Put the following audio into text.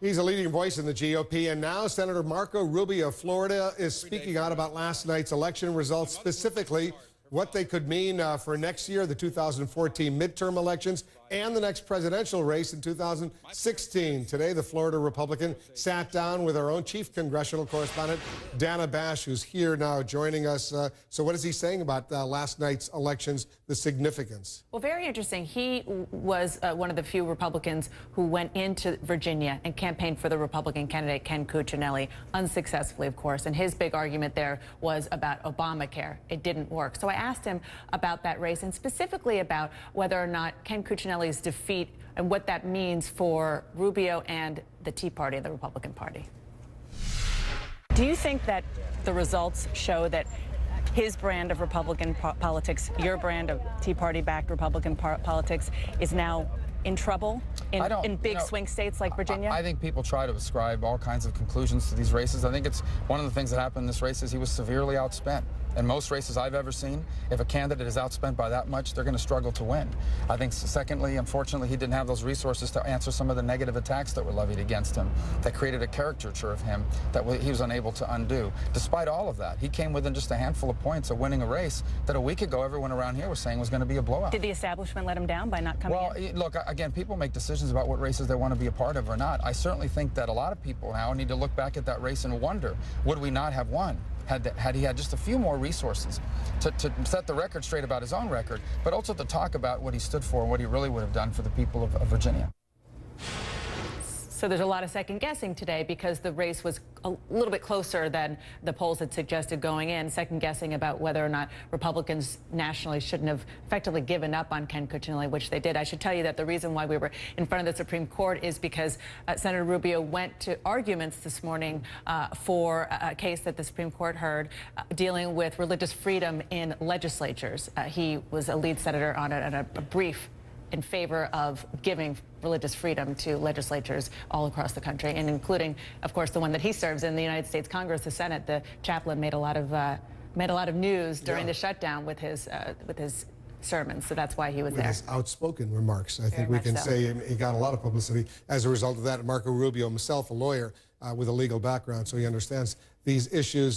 He's a leading voice in the GOP, and now Senator Marco Rubio of Florida is speaking out about last night's election results, specifically what they could mean for next year, the 2014 midterm elections, and the next presidential race in 2016. Today, the Florida Republican sat down with our own chief congressional correspondent, Dana Bash, who's here now joining us. So what is he saying about last night's elections, the significance? Well, very interesting. He was one of the few Republicans who went into Virginia and campaigned for the Republican candidate, Ken Cucinelli, unsuccessfully, of course. And his big argument there was about Obamacare. It didn't work. So I asked him about that race and specifically about whether or not Ken Cucinelli's defeat and what that means for Rubio and the Tea Party, the Republican Party. Do you think that the results show that his brand of Republican politics, your brand of Tea Party-backed Republican politics, is now in trouble in big swing states like Virginia? I think people try to ascribe all kinds of conclusions to these races. I think it's one of the things that happened in this race is he was severely outspent. In most races I've ever seen, if a candidate is outspent by that much, they're going to struggle to win. I think, secondly, unfortunately, he didn't have those resources to answer some of the negative attacks that were levied against him, that created a caricature of him that he was unable to undo. Despite all of that, he came within just a handful of points of winning a race that a week ago everyone around here was saying was going to be a blowout. Did the establishment let him down by not coming in? Well, look, again, people make decisions about what races they want to be a part of or not. I certainly think that a lot of people now need to look back at that race and wonder, would we not have won had he had just a few more resources to set the record straight about his own record, but also to talk about what he stood for and what he really would have done for the people of Virginia. So there's a lot of second guessing today because the race was a little bit closer than the polls had suggested going in, second guessing about whether or not Republicans nationally shouldn't have effectively given up on Ken Cucinelli, which they did. I should tell you that the reason why we were in front of the Supreme Court is because Senator Rubio went to arguments this morning for a case that the Supreme Court heard dealing with religious freedom in legislatures. He was a lead senator on a brief in favor of giving religious freedom to legislatures all across the country, and including, of course, the one that he serves in, the United States Congress, the Senate. The chaplain made a lot of news during the shutdown with his sermons, so that's why he was there. His outspoken remarks, I think we can say he got a lot of publicity as a result of that. Marco Rubio, himself a lawyer with a legal background, so he understands these issues.